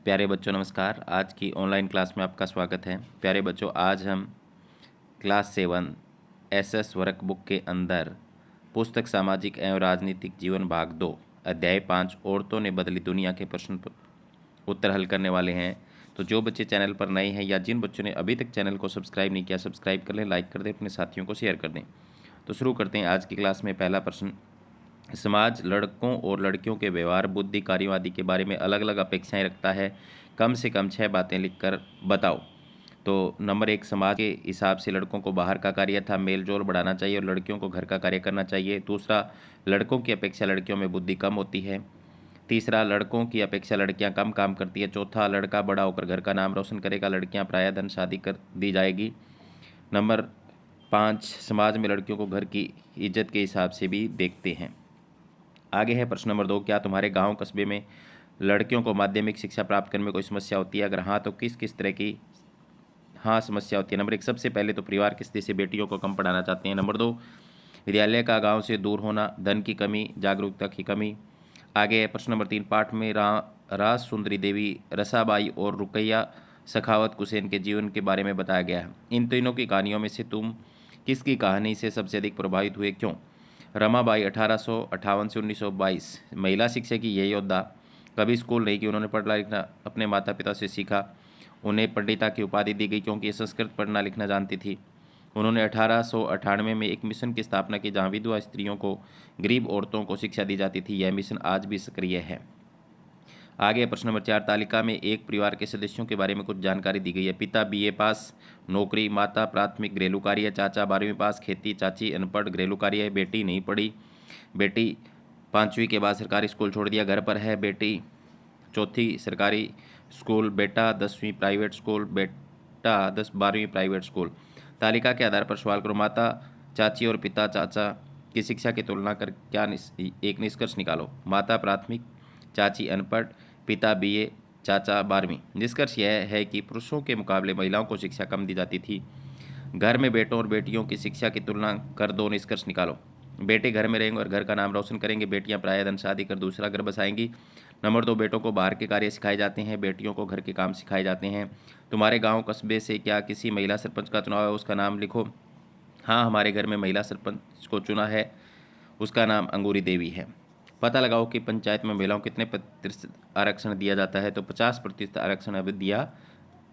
प्यारे बच्चों नमस्कार। आज की ऑनलाइन क्लास में आपका स्वागत है। प्यारे बच्चों, आज हम क्लास 7 एसएस वर्कबुक के अंदर पुस्तक सामाजिक एवं राजनीतिक जीवन भाग 2 अध्याय 5 औरतों ने बदली दुनिया के प्रश्न उत्तर हल करने वाले हैं। तो जो बच्चे चैनल पर नए हैं या जिन बच्चों ने अभी तक चैनल को सब्सक्राइब नहीं किया, सब्सक्राइब कर लें, लाइक कर दें, अपने साथियों को शेयर कर दें। तो शुरू करते हैं आज की क्लास में। पहला प्रश्न, समाज लड़कों और लड़कियों के व्यवहार, बुद्धि, कार्यवादी के बारे में अलग अलग अपेक्षाएं रखता है। कम से कम 6 बातें लिखकर बताओ। तो नंबर 1, समाज के हिसाब से लड़कों को बाहर का कार्य था मेल जोल बढ़ाना चाहिए और लड़कियों को घर का कार्य करना चाहिए। दूसरा, लड़कों की अपेक्षा लड़कियों में बुद्धि कम होती है। तीसरा, लड़कों की अपेक्षा लड़कियां कम काम करती है। चौथा, लड़का बड़ा होकर घर का नाम रोशन करेगा, लड़कियां प्रायः धन शादी कर दी जाएगी। नंबर 5, समाज में लड़कियों को घर की इज्जत के हिसाब से भी देखते हैं। आगे है प्रश्न नंबर 2, क्या तुम्हारे गांव कस्बे में लड़कियों को माध्यमिक शिक्षा प्राप्त करने में कोई समस्या होती है? अगर हाँ तो किस किस तरह की समस्या होती है? नंबर 1, सबसे पहले तो परिवार की स्थिति से बेटियों को कम पढ़ाना चाहते हैं। नंबर 2, विद्यालय का गांव से दूर होना, धन की कमी, जागरूकता की कमी। आगे है प्रश्न नंबर 3, पाठ में राज सुंदरी देवी, रसाबाई और रुकैया सखावत हुसैन के जीवन के बारे में बताया गया है। इन तीनों की कहानियों में से तुम किसकी कहानी से सबसे अधिक प्रभावित हुए, क्यों? रमाबाई 1858 से 1922 महिला शिक्षा की यह योद्धा, कभी स्कूल नहीं कि उन्होंने पढ़ना लिखना अपने माता पिता से सीखा। उन्हें पंडिता की उपाधि दी गई क्योंकि ये संस्कृत पढ़ना लिखना जानती थी। उन्होंने 1898 में एक मिशन की स्थापना की जहां विधवा स्त्रियों को, गरीब औरतों को शिक्षा दी जाती थी। यह मिशन आज भी सक्रिय है। आगे प्रश्न नंबर 4, तालिका में एक परिवार के सदस्यों के बारे में कुछ जानकारी दी गई है। पिता बीए पास, नौकरी, माता प्राथमिक घरेलू कार्य, चाचा 12वीं पास, खेती, चाची अनपढ़ घरेलू कार्य, बेटी नहीं पढ़ी, बेटी 5वीं के बाद सरकारी स्कूल छोड़ दिया, घर पर है, बेटी 4वीं सरकारी स्कूल, बेटा 10वीं प्राइवेट स्कूल, बेटा 12वीं प्राइवेट स्कूल। तालिका के आधार पर सवाल करो। माता चाची और पिता चाचा की शिक्षा की तुलना कर क्या एक निष्कर्ष निकालो। माता प्राथमिक, चाची अनपढ़, पिता बीए, चाचा 12वीं। निष्कर्ष यह है कि पुरुषों के मुकाबले महिलाओं को शिक्षा कम दी जाती थी। घर में बेटों और बेटियों की शिक्षा की तुलना कर 2 निष्कर्ष निकालो। बेटे घर में रहेंगे और घर का नाम रोशन करेंगे, बेटियां प्रायः धन शादी कर दूसरा घर बसाएंगी। नंबर 2, बेटों को बाहर के कार्य सिखाए जाते हैं, बेटियों को घर के काम सिखाए जाते हैं। तुम्हारे गांव कस्बे से क्या किसी महिला सरपंच का चुनाव है? उसका नाम लिखो। हाँ, हमारे घर में महिला सरपंच को चुना है, उसका नाम अंगूरी देवी है। पता लगाओ कि पंचायत में महिलाओं को कितने प्रतिशत आरक्षण दिया जाता है? तो 50% आरक्षण अब दिया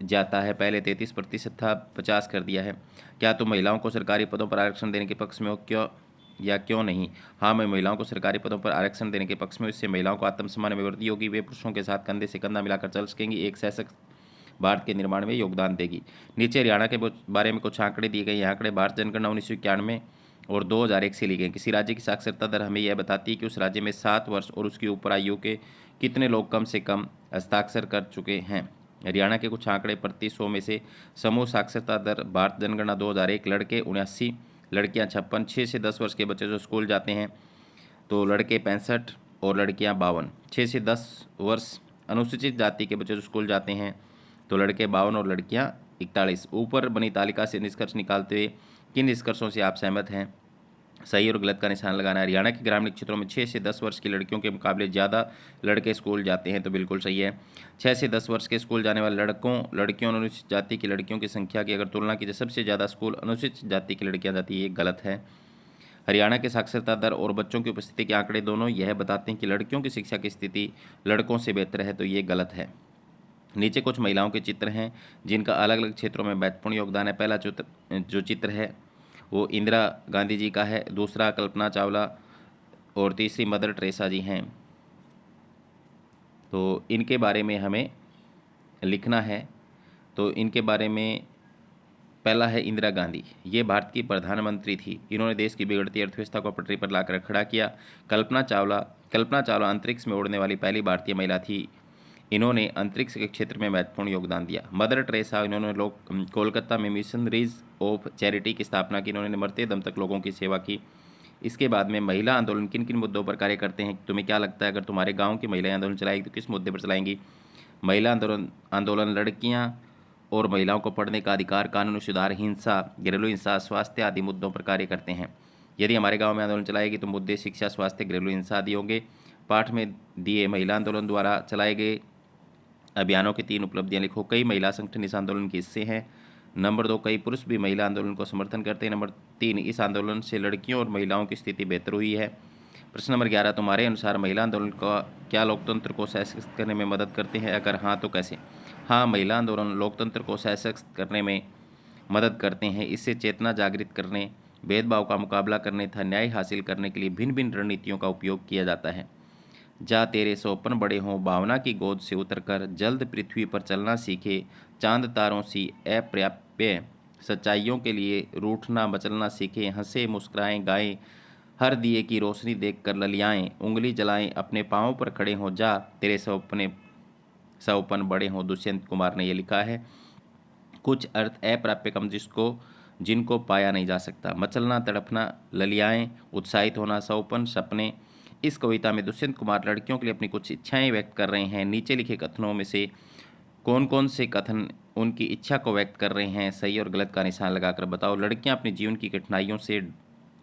जाता है। पहले 33% था, 50 कर दिया है। क्या तुम महिलाओं को सरकारी पदों पर आरक्षण देने के पक्ष में हो, क्यों या क्यों नहीं? हाँ, मैं महिलाओं को सरकारी पदों पर आरक्षण देने के पक्ष में हूँ। इससे महिलाओं को आत्मसम्मान में वृद्धि होगी, वे पुरुषों के साथ कंधे से कंधा मिलाकर चल सकेंगी, एक सशक्त भारत के निर्माण में योगदान देगी। नीचे हरियाणा के बारे में कुछ आंकड़े दिए गए। ये आंकड़े भारत जनगणना 1991 और 2001 से ली गई। किसी राज्य की साक्षरता दर हमें यह बताती है कि उस राज्य में 7 वर्ष और उसकी ऊपर आयु के कितने लोग कम से कम हस्ताक्षर कर चुके हैं। हरियाणा के कुछ आंकड़े प्रति 100 में से समूह साक्षरता दर भारत जनगणना 2001, लड़के 79, लड़कियां 56, 6 से 10 वर्ष के बच्चे जो स्कूल जाते हैं तो लड़के 65 और लड़कियां 52, 6 से 10 वर्ष अनुसूचित जाति के बच्चे जो स्कूल जाते हैं तो लड़के 52 और लड़कियां 41। ऊपर बनी तालिका से निष्कर्ष निकालते हुए किन निष्कर्षों से आप सहमत हैं? सही और गलत का निशान लगाना है। हरियाणा के ग्रामीण क्षेत्रों में 6 से 10 वर्ष की लड़कियों के मुकाबले ज़्यादा लड़के स्कूल जाते हैं, तो बिल्कुल सही है। 6 से 10 वर्ष के स्कूल जाने वाले लड़कियों और अनुसूचित जाति की लड़कियों की संख्या की अगर तुलना की जाए, सबसे ज़्यादा स्कूल अनुसूचित जाति की लड़कियां जाती है, ये गलत है। हरियाणा के साक्षरता दर और बच्चों की उपस्थिति के आंकड़े दोनों यह बताते हैं कि लड़कियों की शिक्षा की स्थिति लड़कों से बेहतर है, तो ये गलत है। नीचे कुछ महिलाओं के चित्र हैं जिनका अलग अलग क्षेत्रों में महत्वपूर्ण योगदान है। पहला जो चित्र है वो इंदिरा गांधी जी का है, दूसरा कल्पना चावला और तीसरी मदर टेरेसा जी हैं। तो इनके बारे में हमें लिखना है। तो इनके बारे में पहला है इंदिरा गांधी, ये भारत की प्रधानमंत्री थी। इन्होंने देश की बिगड़ती अर्थव्यवस्था को पटरी पर लाकर खड़ा किया। कल्पना चावला अंतरिक्ष में उड़ने वाली पहली भारतीय महिला थी। इन्होंने अंतरिक्ष के क्षेत्र में महत्वपूर्ण योगदान दिया। मदर टेरेसा, इन्होंने कोलकाता में मिशनरीज ऑफ चैरिटी की स्थापना की। इन्होंने मरते दम तक लोगों की सेवा की। इसके बाद में महिला आंदोलन किन किन मुद्दों पर कार्य करते हैं? तुम्हें क्या लगता है, अगर तुम्हारे गांव की महिलाएं आंदोलन चलाएगी तो किस मुद्दे पर चलाएंगी? महिला आंदोलन लड़कियां और महिलाओं को पढ़ने का अधिकार, कानूनी सुधार, हिंसा, घरेलू हिंसा, स्वास्थ्य आदि मुद्दों पर कार्य करते हैं। यदि हमारे गांव में आंदोलन चलाएगी तो मुद्दे शिक्षा, स्वास्थ्य, घरेलू हिंसा आदि होंगे। पाठ में दिए महिला आंदोलन द्वारा चलाए गए अभियानों की 3 उपलब्धियां लिखो। कई महिला संगठन इस आंदोलन के हिस्से हैं। नंबर 2, कई पुरुष भी महिला आंदोलन को समर्थन करते हैं। नंबर 3, इस आंदोलन से लड़कियों और महिलाओं की स्थिति बेहतर हुई है। प्रश्न नंबर 11, तुम्हारे अनुसार महिला आंदोलन का क्या लोकतंत्र को सशक्त करने में मदद करते हैं? अगर हाँ तो कैसे? हाँ, महिला आंदोलन लोकतंत्र को सशक्त करने में मदद करते हैं। इससे चेतना जागृत करने, भेदभाव का मुकाबला करने तथा न्याय हासिल करने के लिए भिन्न भिन्न रणनीतियों का उपयोग किया जाता है। जा तेरे सौपन बड़े हों, भावना की गोद से उतरकर जल्द पृथ्वी पर चलना सीखे, चांद तारों सी अप्राप्य सच्चाइयों के लिए रूठना मचलना सीखे, हंसे मुस्कुराएं गाएं, हर दिए की रोशनी देखकर ललियाएं, उंगली जलाएं, अपने पाँव पर खड़े हों, जा तेरे सौपन बड़े हों। दुष्यंत कुमार ने ये लिखा है। कुछ अर्थ अप्राप्य कम जिनको पाया नहीं जा सकता, मचलना, तड़पना, ललियाएं, उत्साहित होना, सौपन, सपने। इस कविता में दुष्यंत कुमार लड़कियों के लिए अपनी कुछ इच्छाएं व्यक्त कर रहे हैं। नीचे लिखे कथनों में से कौन कौन से कथन उनकी इच्छा को व्यक्त कर रहे हैं? सही और गलत का निशान लगाकर बताओ। लड़कियां अपने जीवन की कठिनाइयों से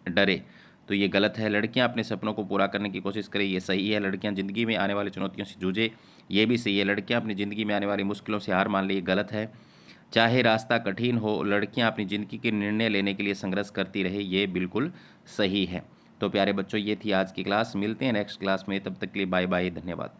डरे, तो ये गलत है। लड़कियां अपने सपनों को पूरा करने की कोशिश करें, ये सही है। लड़कियां जिंदगी में आने वाली चुनौतियों से जूझे, ये भी सही है। लड़कियां अपनी ज़िंदगी में आने वाली मुश्किलों से हार मान ले, ये गलत है। चाहे रास्ता कठिन हो, लड़कियां अपनी ज़िंदगी के निर्णय लेने के लिए संघर्ष करती रहे, ये बिल्कुल सही है। तो प्यारे बच्चों, ये थी आज की क्लास। मिलते हैं नेक्स्ट क्लास में, तब तक के लिए बाय बाय, धन्यवाद।